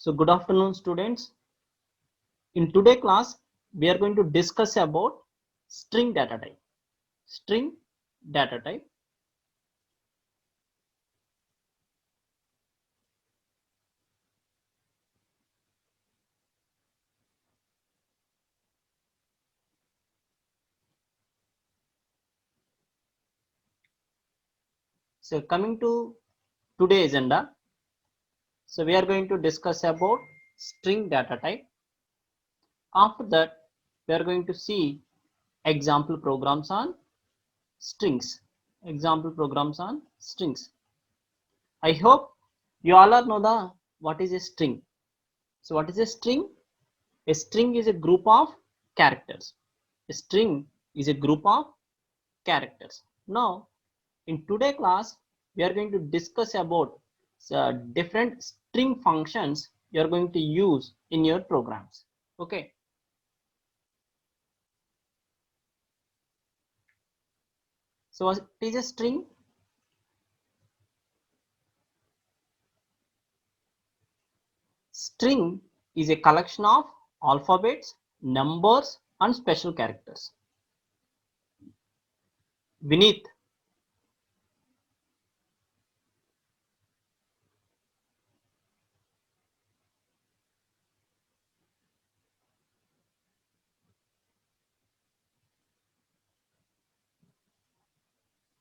So good afternoon, students. In today's class, we are going to discuss about string data type. String data type. So coming to today's agenda, so we are going to discuss about string data type. After that, we are going to see example programs on strings. Example programs on strings. I hope you all know what is a string. So what is a string? A string is a group of characters. A string is a group of characters. Now, in today's class, we are going to discuss about different string functions you are going to use in your programs. Okay. So what is a string? String is a collection of alphabets, numbers, and special characters. Vineet,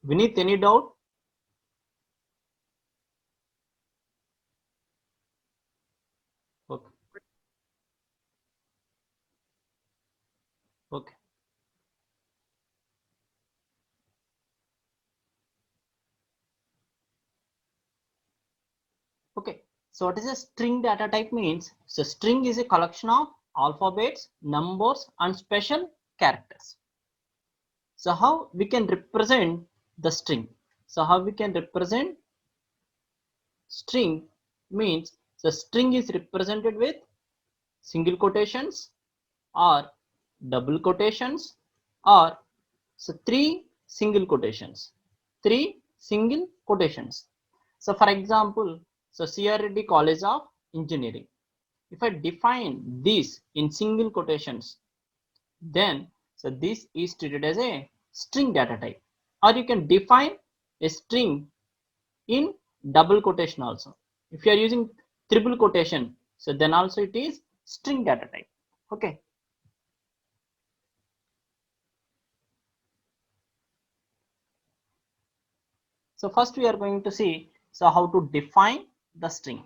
Vineet, any doubt? Okay. Okay. Okay. So what is a string data type means? So string is a collection of alphabets, numbers, and special characters. So how we can represent the string? So how we can represent string means the string is represented with single quotations or double quotations or so three single quotations. Three single quotations. So for example, so C.R. Reddy College of Engineering. If I define this in single quotations, then so this is treated as a string data type. Or you can define a string in double quotation also. If you are using triple quotation, so then also it is string data type. Okay. So first we are going to see so how to define the string.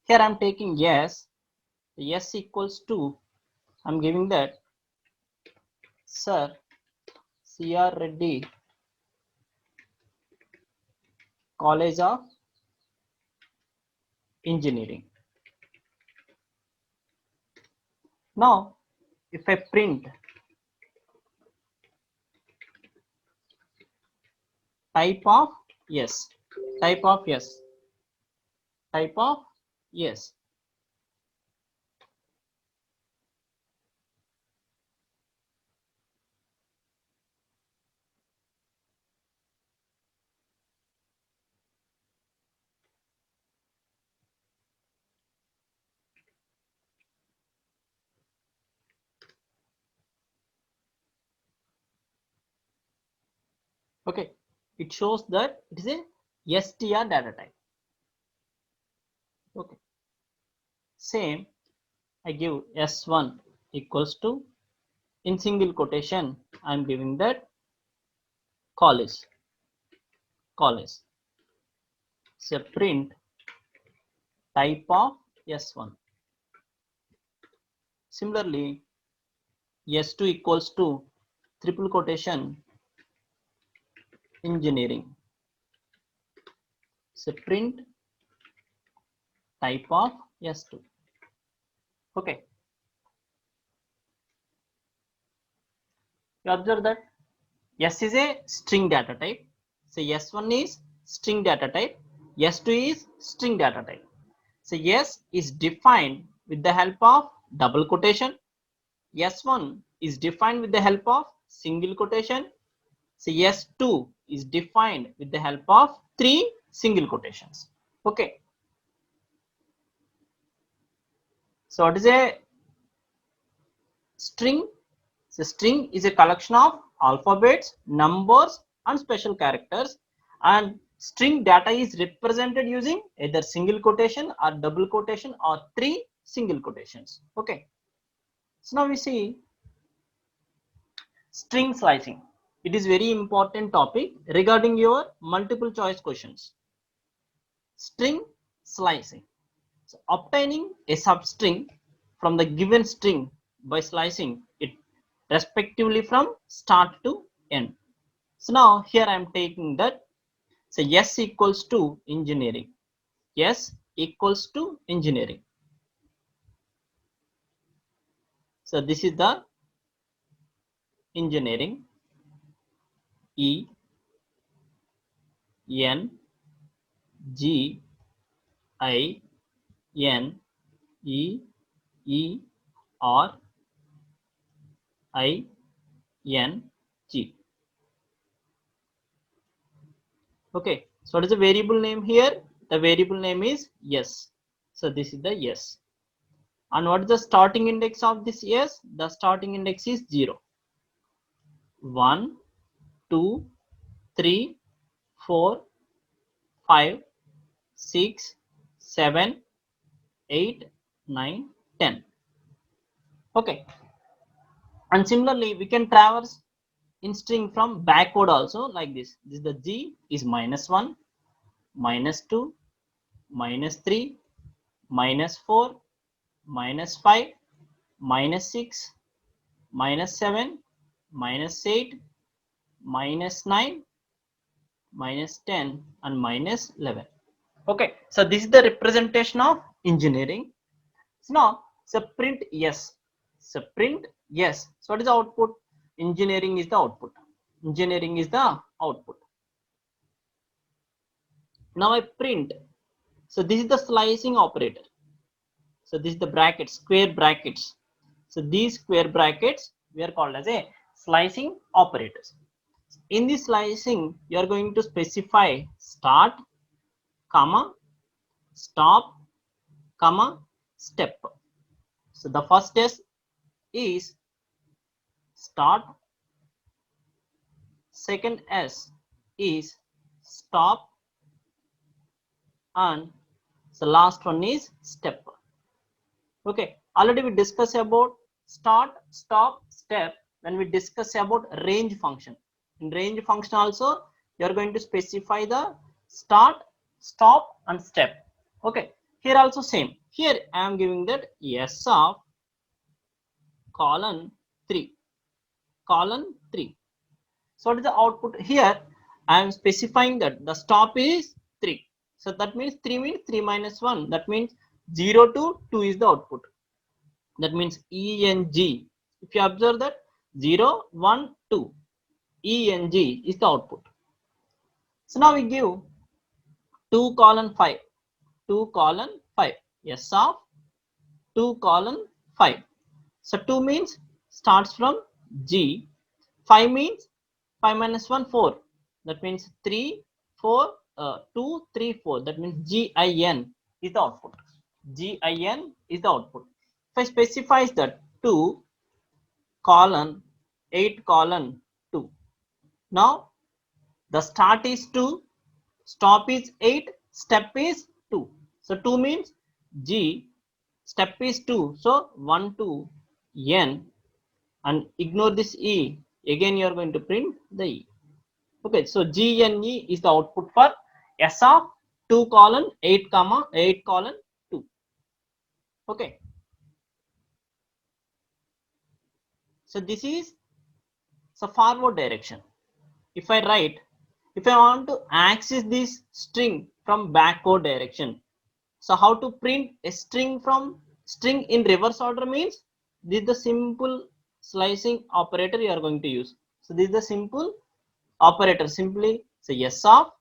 Here I am taking yes equals to, I am giving that Sir C.R. Reddy College of Engineering. Now if I print type of yes, type of yes, type of yes. Okay, it shows that it is a str data type. Okay, same I give s1 equals to, in single quotation I am giving that college. So print type of s1. Similarly, s2 equals to triple quotation engineering. So print type of s2. Okay, you observe that s is a string data type. So s1 is string data type, s2 is string data type. So s is defined with the help of double quotation, s1 is defined with the help of single quotation, so s2 is defined with the help of three single quotations. Okay, So what is a string? So string is a collection of alphabets, numbers and special characters, and string data is represented using either single quotation or double quotation or three single quotations. Okay. So now we see string slicing. It is very important topic regarding your multiple choice questions. String slicing. So obtaining a substring from the given string by slicing it respectively from start to end. So now here I am taking that. So S equals to engineering. S equals to engineering. So this is the engineering. E N G I N E E R I N G. Okay, so what is the variable name here? The variable name is S. So this is the S. And what is the starting index of this S? The starting index is 0. 1, 2, 3, 4, 5, 6, 7, 8, 9, 10. Okay. And similarly, we can traverse in string from backward also like this. This is the G is -1, -2, -3, -4, -5, -6, -7, -8, -9, -10 and -11. Okay, so this is the representation of engineering. So now, so print yes. So print yes. So what is the output? Engineering is the output. Engineering is the output. Now I print. So this is the slicing operator. So this is the brackets, square brackets. So these square brackets we are called as a slicing operators. In this slicing, you are going to specify start, comma, stop, comma, step. So the first test is start, second S is stop, and the last one is step. Okay, already we discussed about start, stop, step when we discuss about range function. In range function also you are going to specify the start, stop and step. Okay, here also same. Here I am giving that S of colon 3, colon 3. So what is the output here? I am specifying that the stop is 3. So that means 3 means 3 minus 1. That means 0 to 2 is the output. That means ENG. If you observe that 0, 1, 2, ENG is the output. So now we give 2 colon 5, 2 colon 5. S of 2 colon 5. So 2 means starts from G. 5 means 5 minus 1, 4. That means 3, 4, 2, 3, 4. That means GIN is the output. GIN is the output. If I specify that 2 colon 8 colon 2. Now the start is 2, stop is 8, step is 2. So 2 means G, step is 2. So 1, 2, N, and ignore this E. Again you are going to print the E. Okay, so GNE is the output for S of 2 colon 8 comma 8 colon 2. Okay. So this is the forward direction. If I want to access this string from backward direction. So how to print a string from string in reverse order means this is the simple slicing operator you are going to use. So this is the simple operator. Simply say S of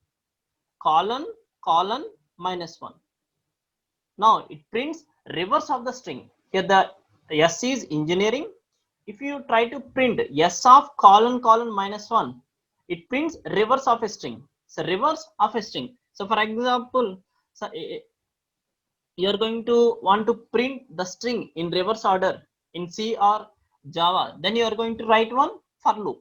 colon colon -1. Now it prints reverse of the string. Here the S is engineering. If you try to print S of colon colon -1, it prints reverse of a string. So reverse of a string. So for example, so you are going to want to print the string in reverse order in C or Java, then you are going to write one for loop.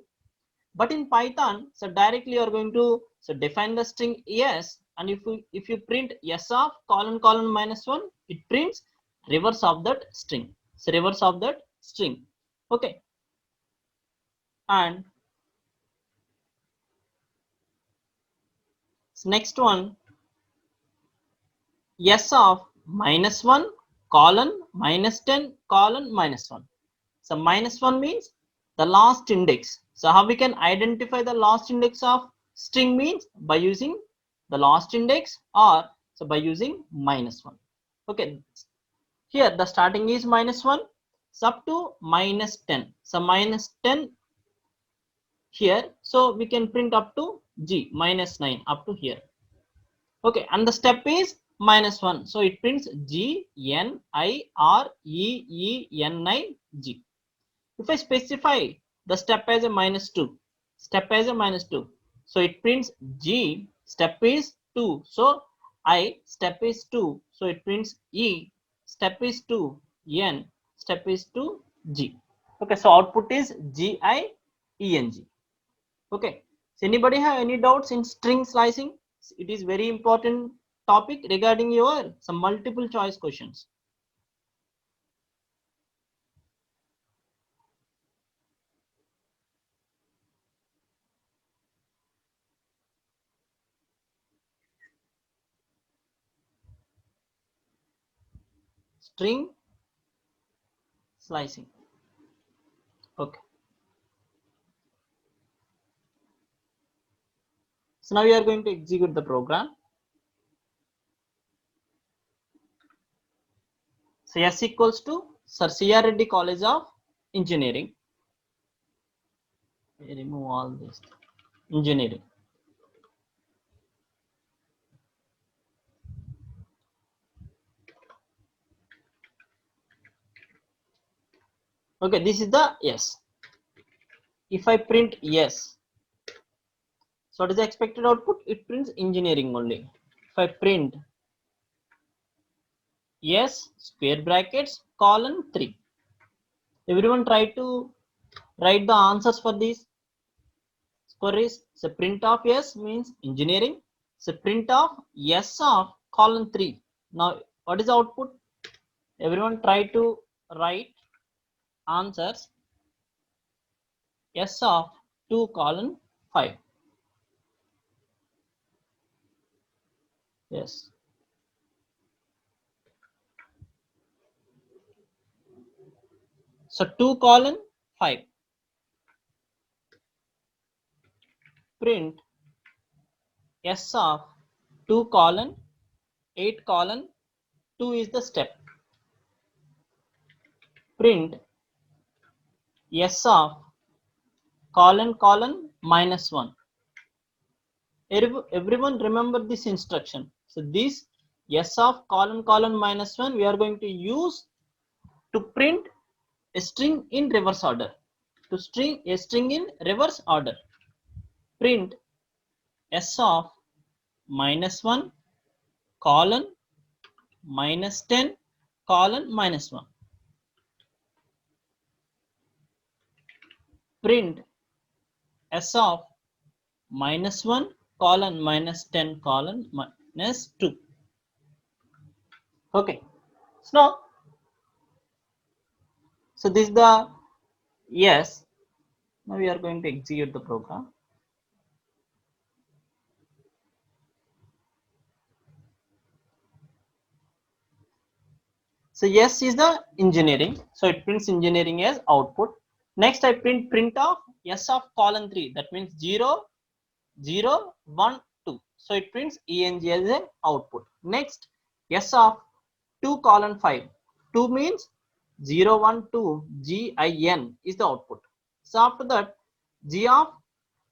But in Python, so directly you are going to define the string yes, and if you print s of colon colon minus 1, it prints reverse of that string. So reverse of that string. Okay. And next one, s of minus 1 colon minus 10 colon minus 1. So minus 1 means the last index. So how we can identify the last index of string means by using the last index, or so by using minus 1. Okay, here the starting is minus 1, so up to minus 10. So minus 10 here, so we can print up to G minus 9 up to here. Okay, and the step is minus 1, so it prints G N I R E E N I G. If I specify the step as a minus 2, so it prints G step is 2, so I step is 2, so it prints E step is 2, N step is 2, G. Okay, so output is G I E N G. Okay, so anybody have any doubts in string slicing? It is very important topic regarding your some multiple choice questions. String slicing. Okay. So now we are going to execute the program. So S equals to Sir C.R. Reddy College of Engineering. Remove all this. Engineering. Okay, this is the yes. If I print yes, so what is the expected output? It prints engineering only. If I print yes square brackets colon 3, everyone try to write the answers for these queries. So print of yes means engineering. So print of yes of colon 3. Now what is the output? Everyone try to write answers. S of 2 colon 5. Yes. So 2 colon 5. Print S of 2 colon 8 colon 2 is the step. Print S of colon colon minus 1. Everyone remember this instruction. So this S of colon colon minus 1 we are going to use to print a string in reverse order. To string a string in reverse order. Print S of minus 1 colon minus 10 colon minus 1. Print S of minus 1 colon minus 10 colon minus 2. Okay. So this is the yes. Now we are going to execute the program. So yes is the engineering. So it prints engineering as output. Next I print of S of colon 3. That means 0, 0, 1, 2. So it prints ENG as an output. Next S of 2 colon 5. 2 means 0, 1, 2, GIN is the output. So after that G of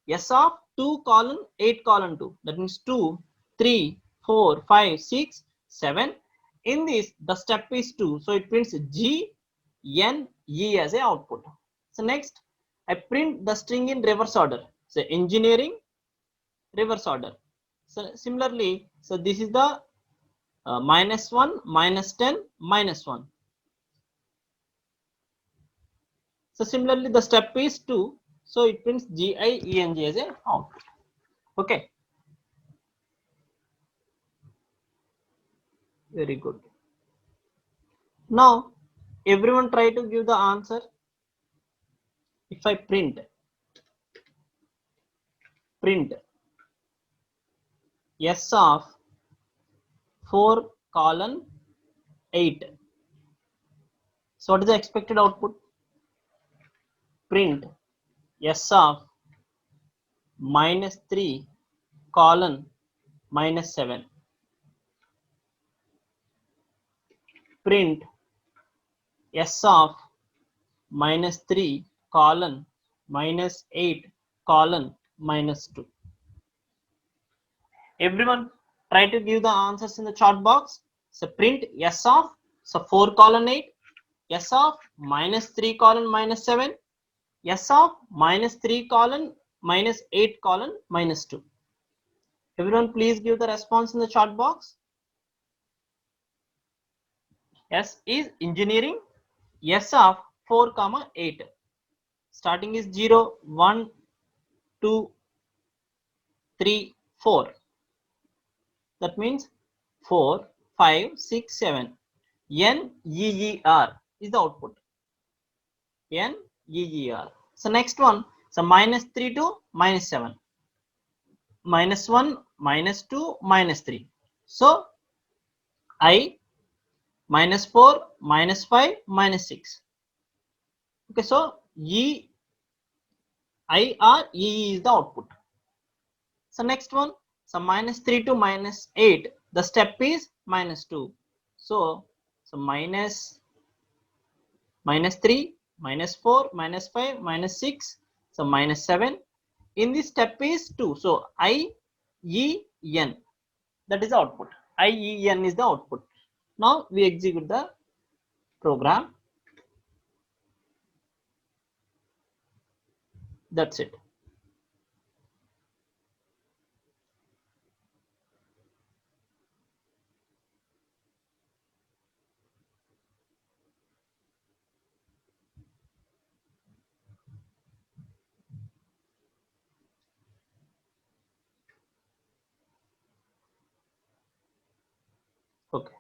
S of 2 colon 8 colon 2. That means 2, 3, 4, 5, 6, 7. In this the step is 2. So it prints GNE as a output. So next I print the string in reverse order. So engineering reverse order. So similarly, so this is the -1, -10, -1. So similarly, the step is 2. So it means GIENG as a output. Okay. Very good. Now, everyone try to give the answer. If I print S of 4:8. So what is the expected output? Print S of -3:-7. Print S of -3:-8:-2. Everyone try to give the answers in the chat box. So print S of 4:8, S of -3:-7, S of -3:-8:-2. Everyone please give the response in the chat box. S is engineering, S of 4:8. Starting is 0, 1, 2, 3, 4. That means 4, 5, 6, 7. NEER is the output. NEER. So next one, so -3 to -7. -1, -2, -3. So I, -4, -5, -6. Okay, so EIR EE is the output. So next one, so -3 to -8, the step is -2. So -3, -4, -5, -6, so -7. In this step is 2. So IEN, that is the output. IEN is the output. Now we execute the program. That's it. Okay.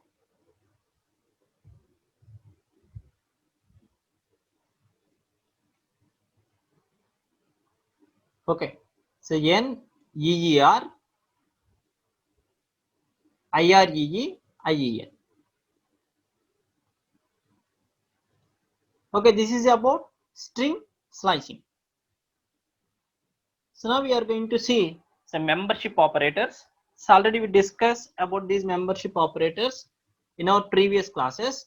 Okay. So NEER, IREE, IEN. Okay, this is about string slicing. So now we are going to see some membership operators. So already we discussed about these membership operators in our previous classes.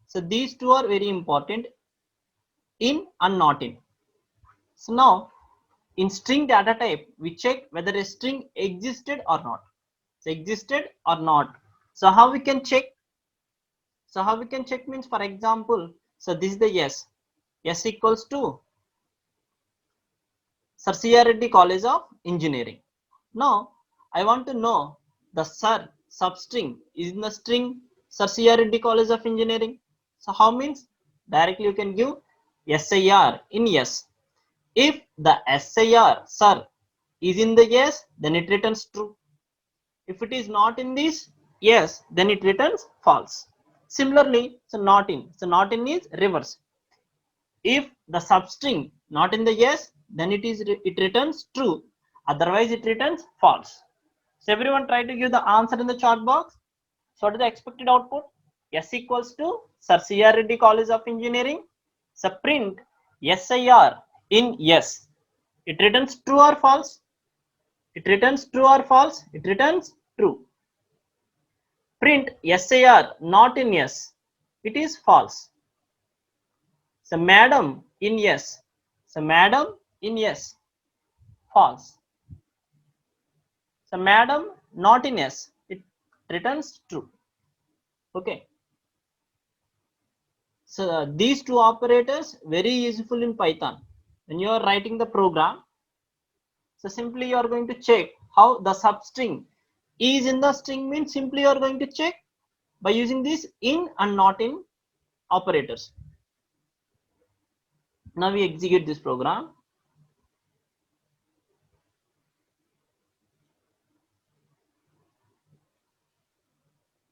So these two are very important, in and not in. So now in string data type, we check whether a string existed or not. So existed or not. So how we can check? So how we can check means, for example, so this is the S. S equals to Sir C.R. Reddy College of Engineering. Now I want to know the Sir substring is in the string Sir C.R. Reddy College of Engineering. So how means? Directly you can give SIR in S. If the SIR Sir is in the yes, then it returns true. If it is not in this yes, then it returns false. Similarly, so not in. So not in is reverse. If the substring not in the yes, then it returns true. Otherwise, it returns false. So everyone try to give the answer in the chat box. So what is the expected output? S equals to Sir C.R. Reddy College of Engineering. So print SIR in yes. It returns true or false? It returns true or false? It returns true. Print SIR not in yes. It is false. So madam in yes. So madam in yes. False. So madam not in yes. It returns true. Okay. So these two operators very useful in Python. When you are writing the program, so simply you are going to check how the substring is in the string means simply you are going to check by using this in and not in operators. Now we execute this program.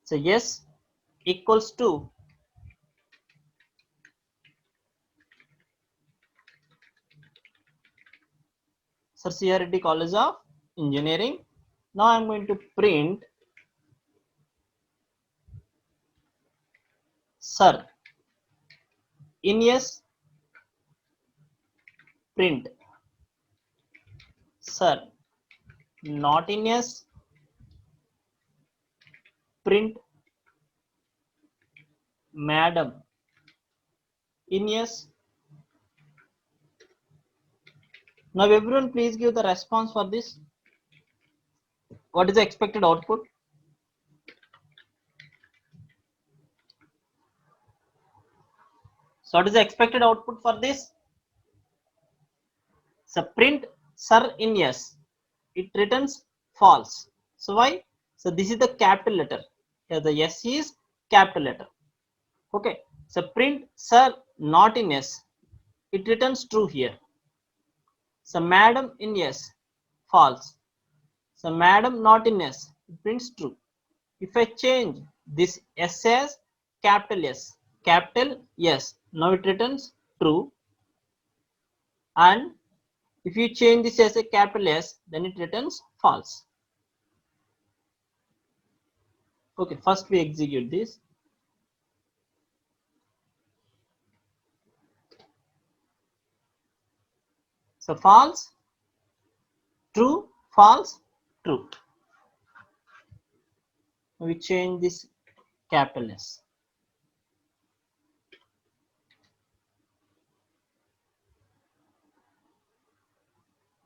So yes equals to Sir C.R. Reddy College of Engineering. Now I am going to print Sir in yes print Sir not in yes print Madam in yes. Now everyone please give the response for this. What is the expected output? So what is the expected output for this? So print sir in yes. It returns false. So why? So this is the capital letter. Here the yes is capital letter. Okay. So print sir not in yes. It returns true here. So madam in yes. False. So madam not in yes. It prints true. If I change this S as capital S, capital yes, now it returns true. And if you change this as a capital S, then it returns false. Okay, first we execute this. So false, true, false, true. We change this capital S.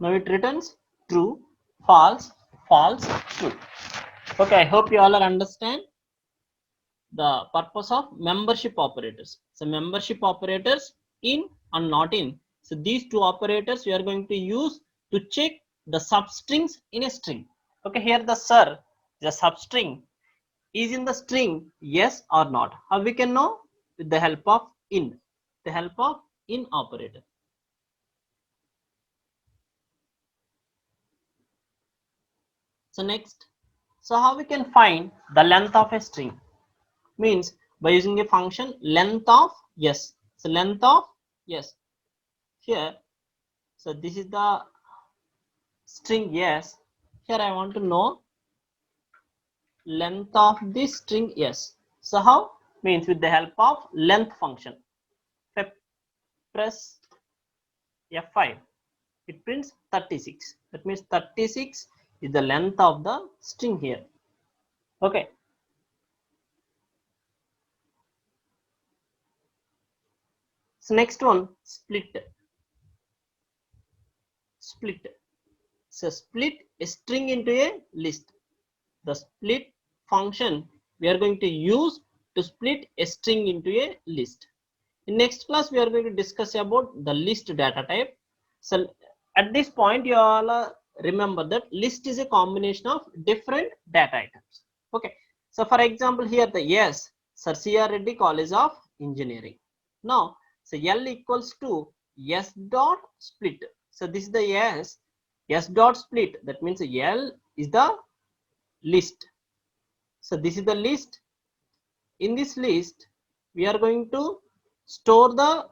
Now it returns true, false, false, true. Okay, I hope you all are understand the purpose of membership operators. So membership operators in and not in. So these two operators we are going to use to check the substrings in a string. Okay, here the sir, the substring is in the string yes or not. How we can know? With the help of in, the help of in operator. So next, so how we can find the length of a string? Means by using a function length of yes. So length of yes. Here, so this is the string yes. Here I want to know length of this string yes. So how? Means with the help of length function. If I press F5, it prints 36. That means 36 is the length of the string here. Okay. So next one, split. Split. So split a string into a list. The split function we are going to use to split a string into a list. In next class we are going to discuss about the list data type. So at this point you all remember that list is a combination of different data items. Okay, so for example here the yes, Sir C.R. Reddy College of Engineering. Now so L equals to S dot split. So this is the S dot split. That means L is the list. So this is the list. In this list we are going to store the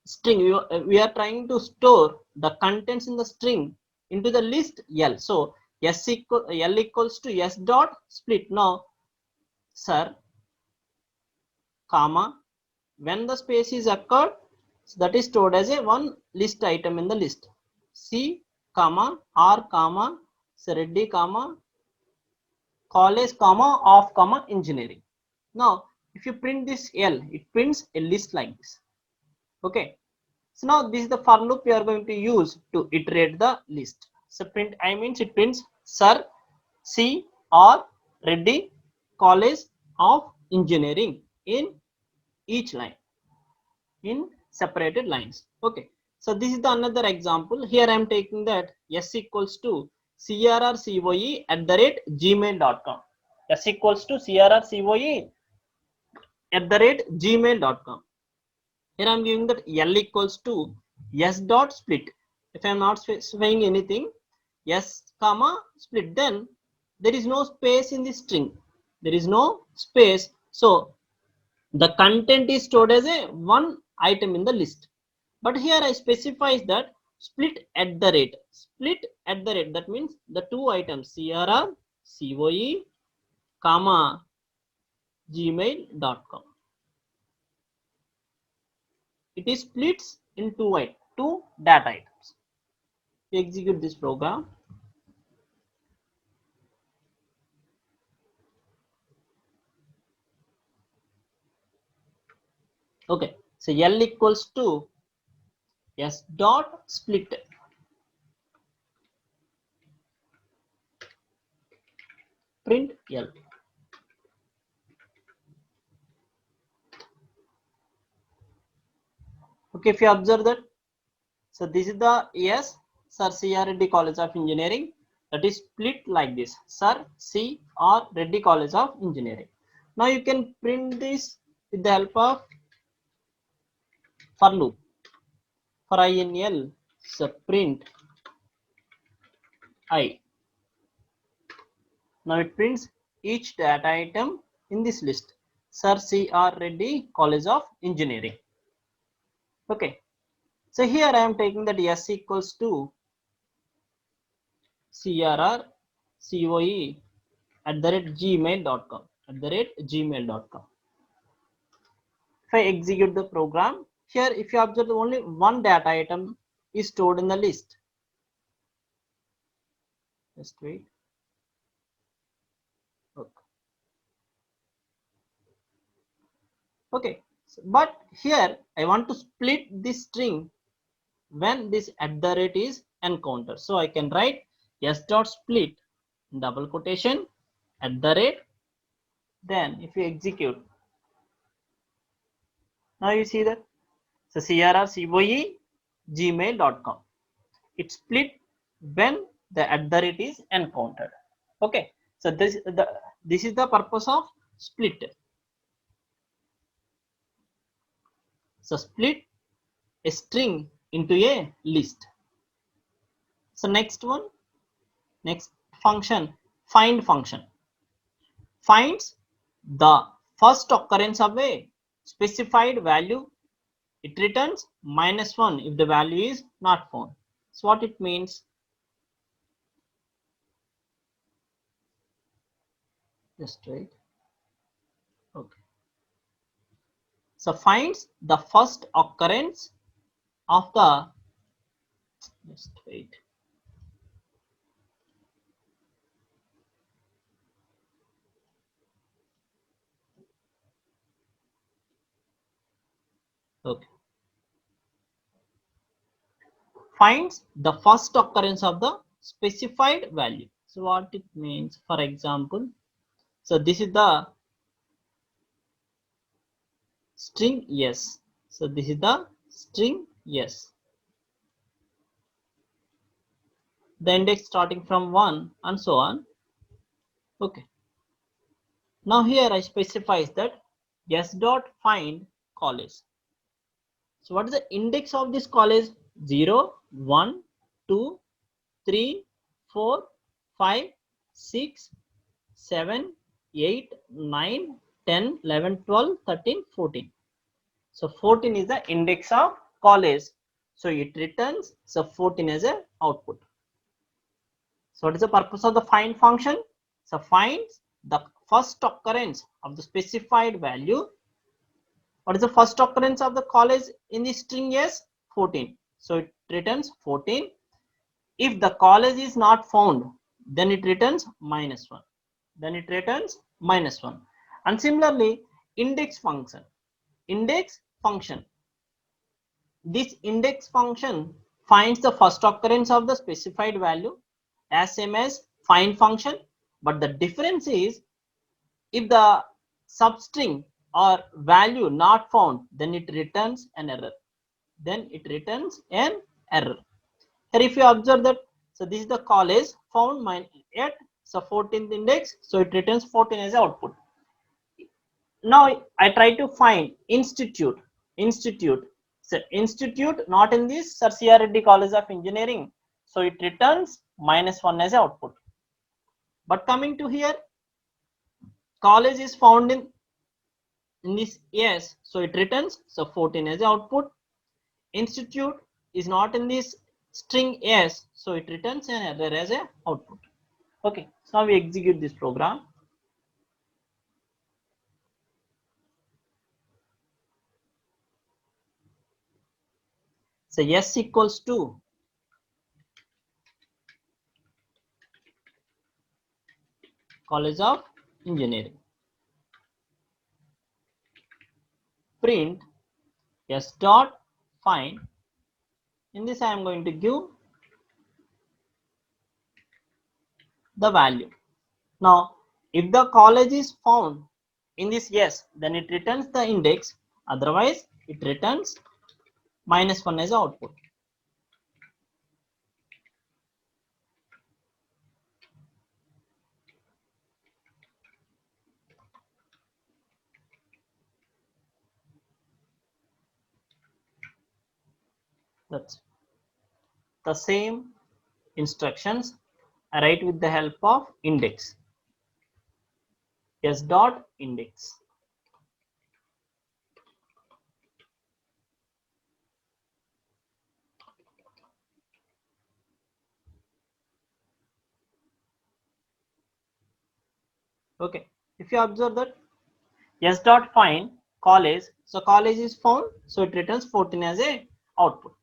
string. We are trying to store the contents in the string into the list L. So L equals to S dot split. Now sir comma when the space is occurred, so that is stored as a one list item in the list. C comma R comma Reddy comma college comma of comma engineering. Now if you print this L, it prints a list like this. Okay, so now this is the for loop we are going to use to iterate the list. So print I means it prints Sir C or Reddy College of Engineering in each line, in separated lines. Okay, so this is the another example. Here I am taking that S equals to crrcoe@gmail.com. S equals to crrcoe@gmail.com. Here I am giving that L equals to S dot split. If I am not specifying anything, S comma split, then there is no space in the string. There is no space. So the content is stored as a one item in the list. But here I specify that split at the rate. Split at the rate. That means the two items crrcoe, comma gmail.com. It is splits in two data items. We execute this program. Okay, so L equals to S dot split. Print L. Okay, if you observe that, so this is the S, Sir C.R. Reddy College of Engineering, that is split like this, Sir C.R. Reddy College of Engineering. Now you can print this with the help of for loop. For I in L, so print I. Now it prints each data item in this list, Sir C.R. Reddy College of Engineering. Okay, so here I am taking that S equals to crrcoe@gmail.com. @gmail.com. If I execute the program, here if you observe only one data item is stored in the list. Just wait. Okay, but here I want to split this string when this at the rate is encountered. So I can write S dot split double quotation at the rate. Then if you execute, now you see that, so crrcoe gmail.com. It split when the at the rate is encountered. Okay, so this is the purpose of split. So split a string into a list. So next function, find function, finds the first occurrence of a specified value. It returns -1 if the value is not found. So what it means? Just wait. Okay. So finds the first occurrence of the, just wait. Okay. Finds the first occurrence of the specified value. So what it means, for example, so this is the string yes. So this is the string yes. The index starting from 1 and so on. Okay. Now here I specifies that s dot find college. So what is the index of this college? 0, 1, 2, 3, 4, 5, 6, 7, 8, 9, 10, 11, 12, 13, 14. So 14 is the index of college. So it returns, so 14 as a output. So what is the purpose of the find function? So finds the first occurrence of the specified value. What is the first occurrence of the college in the string? Yes, 14. So it returns 14. If the college is not found, then it returns -1. Then it returns -1. And similarly, index function. Index function. This index function finds the first occurrence of the specified value as same as find function, but the difference is if the substring or value not found, then it returns an error. Then it returns an error. Here if you observe that So this is the college found at so 14th index, so it returns 14 as output. Now I try to find institute. So institute not in this Sir C.R. Reddy College of Engineering, so it returns -1 as output. But coming to here, college is found in this yes, so it returns so 14 as output. Institute is not in this string yes, so it returns an error as a output. Okay, so now we execute this program. So yes equals to College of Engineering. Print yes dot find. In this I am going to give the value. Now if the college is found in this yes, then it returns the index, otherwise it returns -1 as output. That's the same instructions I write with the help of index. S dot index. Okay, if you observe that S dot find college, so college is found, so it returns 14 as a output.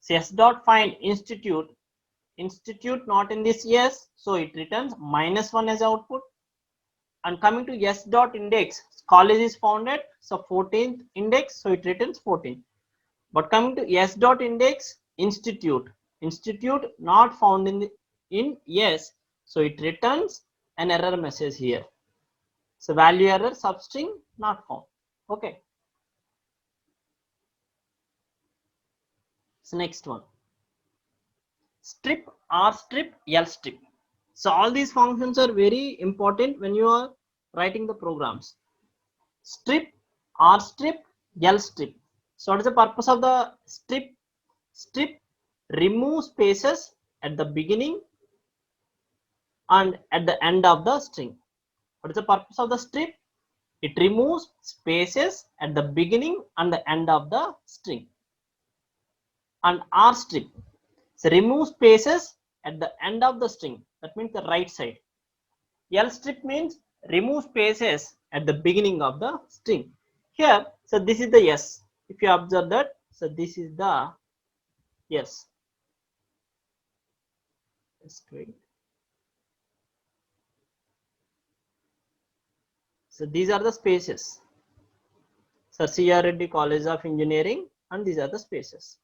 So S dot find institute, institute not in this yes, so it returns -1 as output. And coming to S dot index, college is found at so 14th index, so it returns 14. But coming to S dot index, institute, institute not found in yes, so it returns an error message here. So value error substring not found. Okay. So next one, strip, R strip, L strip. So all these functions are very important when you are writing the programs. Strip, R strip, L strip. So what is the purpose of the strip? Strip remove spaces at the beginning and at the end of the string. What is the purpose of the strip? It removes spaces at the beginning and the end of the string. And R strip, so remove spaces at the end of the string, that means the right side. L strip means remove spaces at the beginning of the string. Here, so this is the yes. If you observe that, so this is the yes. So these are the spaces. Sir C.R. Reddy College of Engineering, and these are the spaces.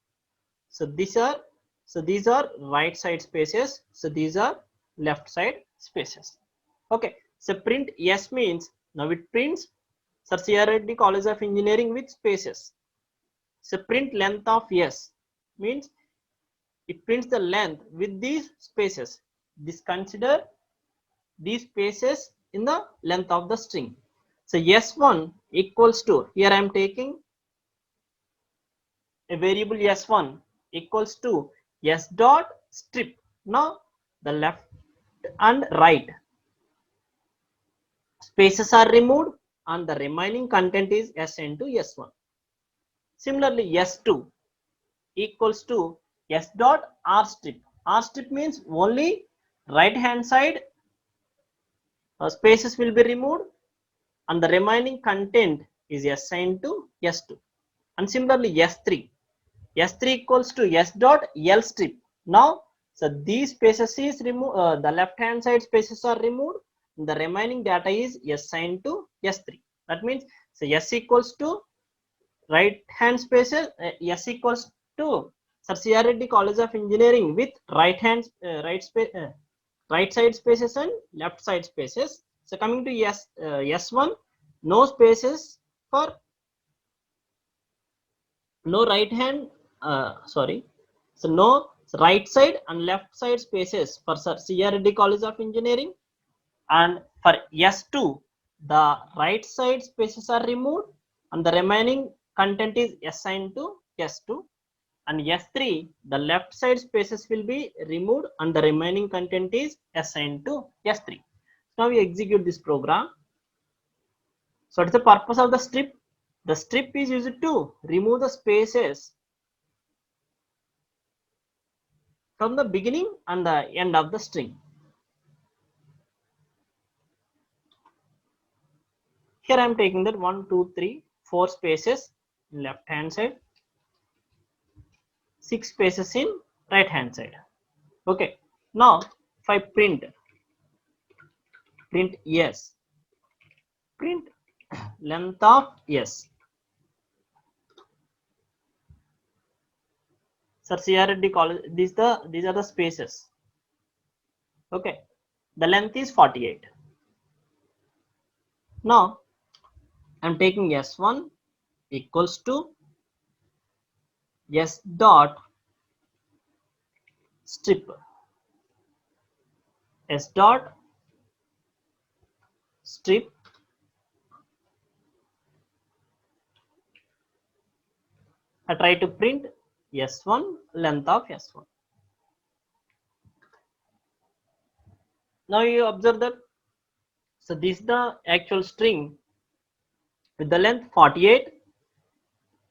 So these are right side spaces. So these are left side spaces. Okay. So print yes means now it prints Sir C.R. Reddy College of Engineering with spaces. So print length of yes means it prints the length with these spaces. This consider these spaces in the length of the string. So s1 equals to, here I am taking a variable s1 equals to s dot strip. Now the left and right spaces are removed and the remaining content is s into s1. Similarly, s2 equals to s dot r strip. R strip means only right hand side spaces will be removed and the remaining content is assigned to s2. And similarly, s3 equals to s dot l strip. Now so these spaces is removed, the left hand side spaces are removed, the remaining data is assigned to s3. That means so s equals to right hand spaces, s equals to Sir C.R. Reddy College of Engineering with right hand right side spaces and left side spaces. So coming to s1, no spaces for no right hand, sorry, so no So right side and left side spaces for Sir C.R. Reddy College of Engineering, and for S2 the right side spaces are removed and the remaining content is assigned to S2, and S3 the left side spaces will be removed and the remaining content is assigned to S3. Now we execute this program. So what is the purpose of the strip? The strip is used to remove the spaces from the beginning and the end of the string. Here I am taking that 1, 2, 3, 4 spaces in left hand side, 6 spaces in right hand side. Okay. Now if I print yes, print length of yes. Sir C.R. Reddy College, these are the spaces. Okay. The length is 48. Now I am taking S1 equals to S dot strip, S dot strip I try to print S1 length of S1. Now you observe that, so this is the actual string with the length 48.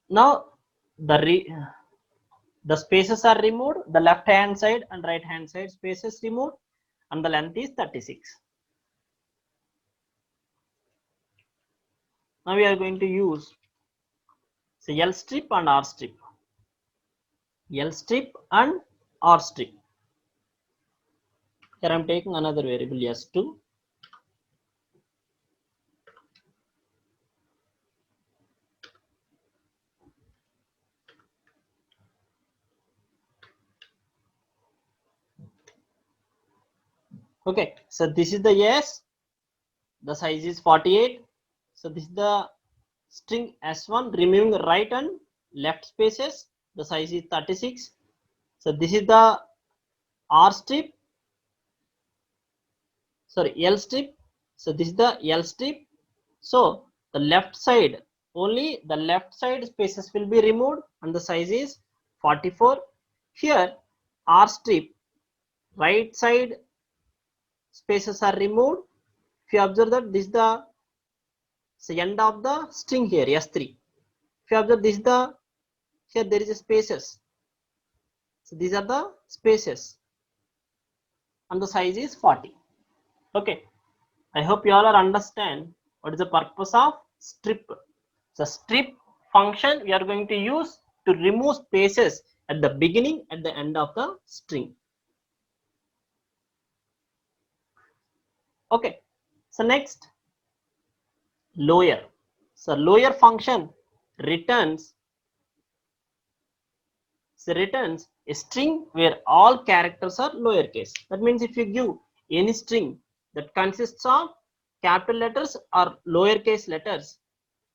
Now the spaces are removed, the left hand side and right hand side spaces removed, and the length is 36. Now we are going to use L strip and R strip. L strip and R strip. Here I am taking another variable S2. Okay, so this is the S, the size is 48. So this is the string S1 removing right and left spaces, the size is 36. So this is the R strip, sorry, L strip. So this is the L strip. So the left side, only the left side spaces will be removed and the size is 44. Here R strip, right side spaces are removed. If you observe that this is the end of the string here, S3. If you observe this is the, here there is a spaces. So these are the spaces and the size is 40. Okay, I hope you all are understand what is the purpose of strip. The strip function we are going to use to remove spaces at the beginning at the end of the string. Okay, so next lower. So lower function returns a string where all characters are lowercase. That means if you give any string that consists of capital letters or lowercase letters,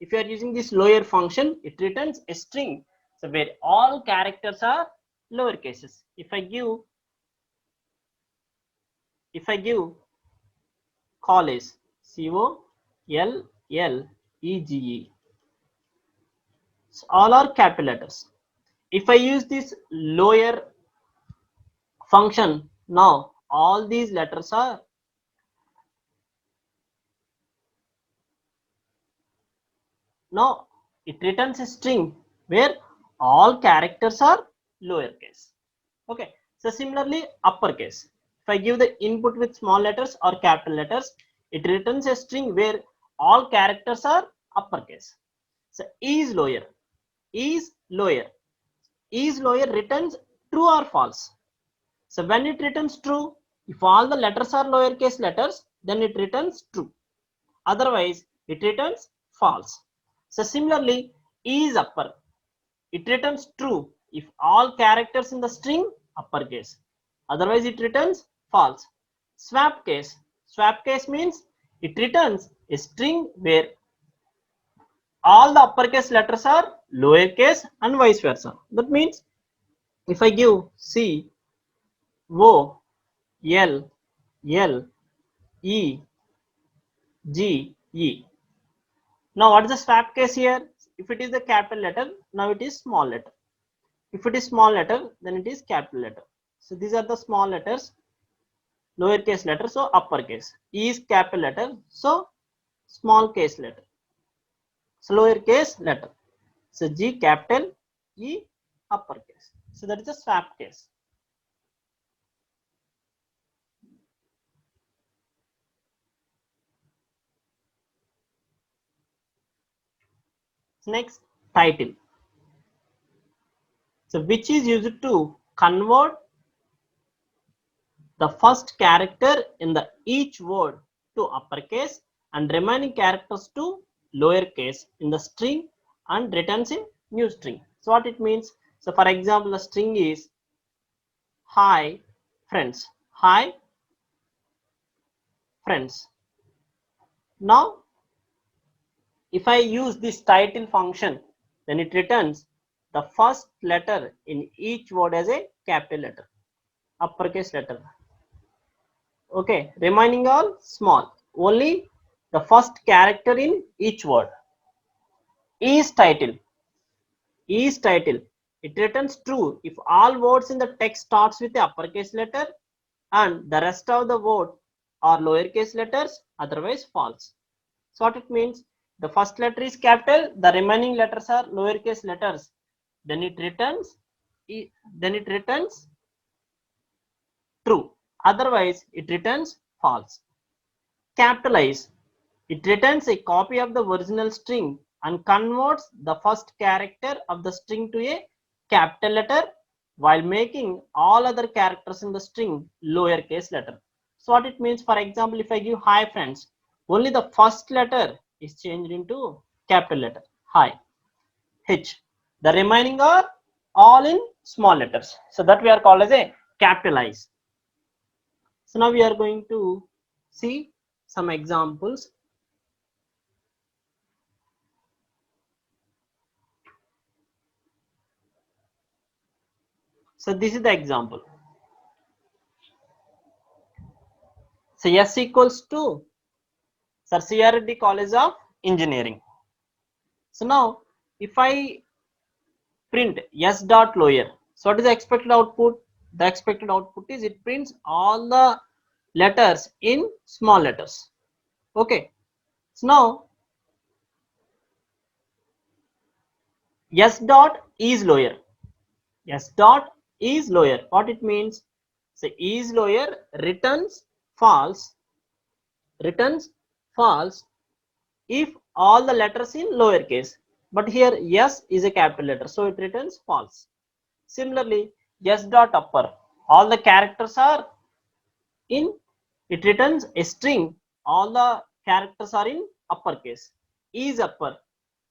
if you are using this lower function, it returns a string so where all characters are lowercases. If I give college, COLLEGE, so all are capital letters. If I use this lower function, now all these letters are now it returns a string where all characters are lowercase. Okay, so similarly uppercase. If I give the input with small letters or capital letters, it returns a string where all characters are uppercase. So is lower returns true or false. So when it returns true, if all the letters are lowercase letters, then it returns true. Otherwise, it returns false. So similarly, is upper. It returns true if all characters in the string uppercase. Otherwise, it returns false. Swap case. Swap case means it returns a string where all the uppercase letters are lowercase and vice versa. That means If I give C, O, L, L, E, G, E. Now what is the swap case here? If it is the capital letter, now it is small letter. If it is small letter, then it is capital letter. So these are the small letters, lowercase letter, so uppercase. E is capital letter, so small case letter. So lowercase letter. So G capital, E uppercase. So that is a swap case. Next, title. So which is used to convert the first character in the each word to uppercase and remaining characters to lowercase in the string and returns a new string. So what it means? So for example, the string is hi friends. Hi friends. Now if I use this title function, then it returns the first letter in each word as a capital letter, uppercase letter. Okay, remaining all small. Only the first character in each word. Is title. Is title. It returns true if all words in the text starts with the uppercase letter and the rest of the word are lowercase letters, otherwise false. So what it means? The first letter is capital, the remaining letters are lowercase letters. Then it returns true. Otherwise, it returns false. Capitalize. It returns a copy of the original string and converts the first character of the string to a capital letter while making all other characters in the string lowercase letter. So what it means, for example, if I give hi friends, only the first letter is changed into capital letter, hi, H. The remaining are all in small letters. So that we are called as a capitalize. So now we are going to see some examples. So this is the example. So S equals to Sir CRD College of Engineering. So now if I print S dot lower, so what is the expected output? The expected output is it prints all the letters in small letters. Okay. So now S dot is lower. S dot is lower. What it means? So is lower returns false. Returns false if all the letters in lowercase, but here S is a capital letter, so it returns false. Similarly, S dot upper, all the characters are in, it returns a string, all the characters are in uppercase. Is upper,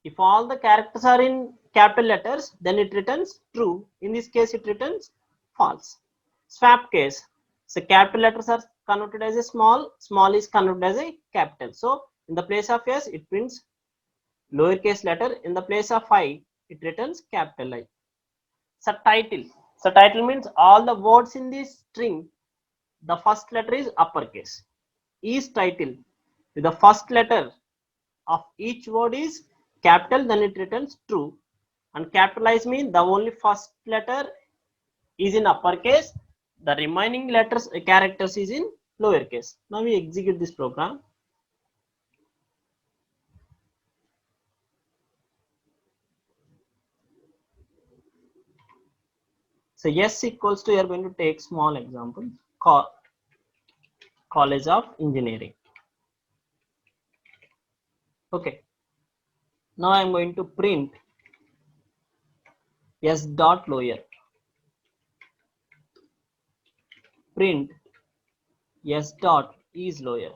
if all the characters are in capital letters, then it returns true. In this case, it returns false. Swap case, so capital letters are converted as a small, small is converted as a capital. So in the place of S, it prints lowercase letter. In the place of I, it returns capital I. So title. So title means all the words in this string, the first letter is uppercase. Is title. If the first letter of each word is capital, then it returns true. And capitalize means the only first letter is in uppercase, the remaining letters characters is in lowercase. Now we execute this program. So S equals to, you are going to take small example, College of Engineering. Okay. Now I am going to print S dot lower. Print S dot is lower.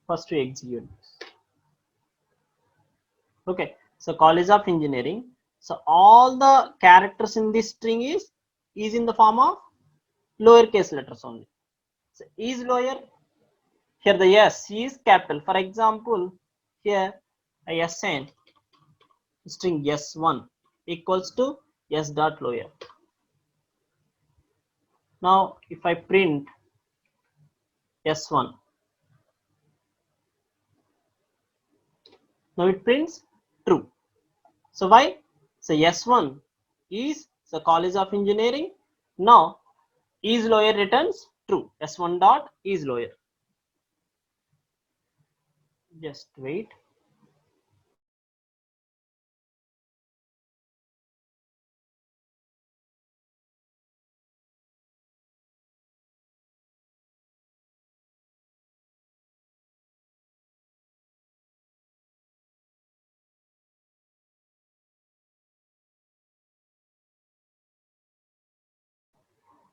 First we execute this. Okay. So College of Engineering. So all the characters in this string is in the form of lowercase letters only. So is lower. Here the S is capital. For example, here I assign string S1 equals to s dot lower. Now if I print s1, now it prints true. So why? So s1 is the College of Engineering. Now is lower returns true. s1 dot is lower. Just wait.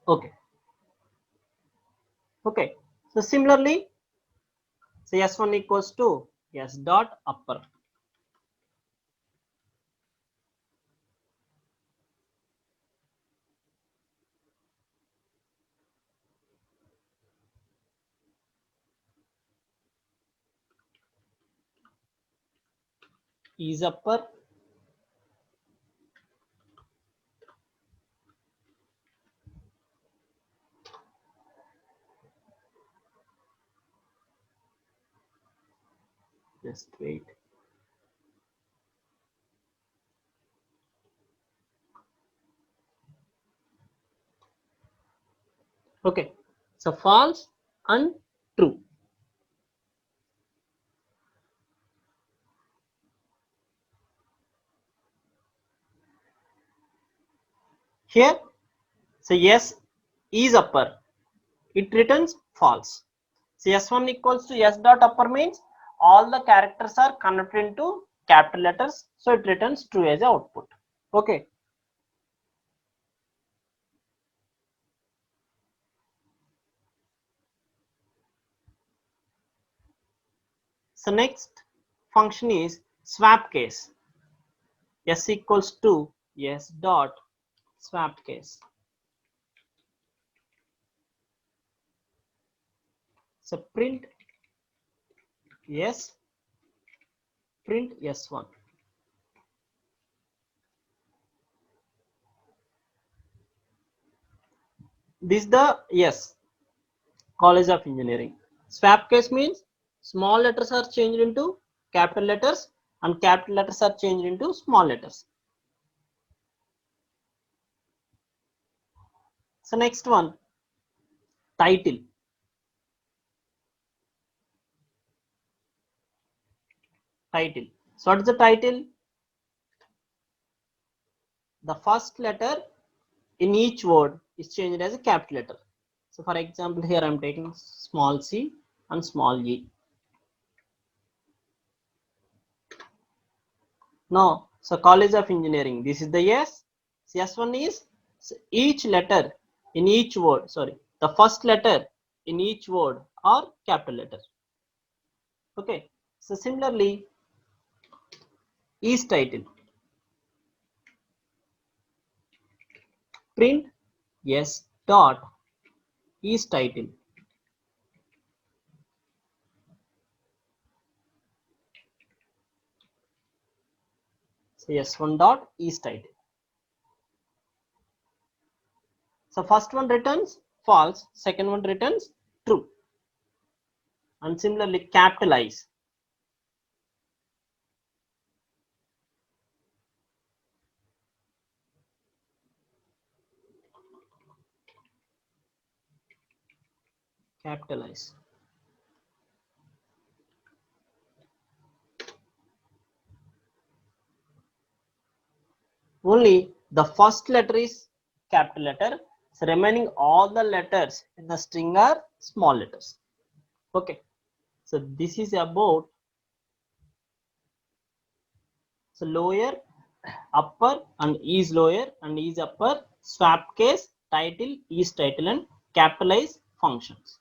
Okay. Okay. So similarly, so s1 equals to s dot upper. Is upper. Just wait. Okay. So false and true. Here, so yes is upper. It returns false. So s1 equals to s dot upper means all the characters are converted into capital letters. So it returns true as output. Okay. So next function is swap case. S equals to s dot swap case. So print s, print s1. This is the yes College of Engineering. Swap case means small letters are changed into capital letters and capital letters are changed into small letters. So next one, title. Title. So what is the title? The first letter in each word is changed as a capital letter. So for example, here I am taking small c and small e. Now, so College of Engineering, this is the yes. So S1 is each letter in each word, sorry, the first letter in each word are capital letter. Okay. So similarly, is title. Print yes dot is title. So S1 dot is title. So first one returns false, second one returns true. And similarly, capitalize. Capitalize. Only the first letter is capital letter. So remaining all the letters in the string are small letters. Okay. So this is about so lower, upper and is lower and is upper, swap case, title, is title and capitalize functions.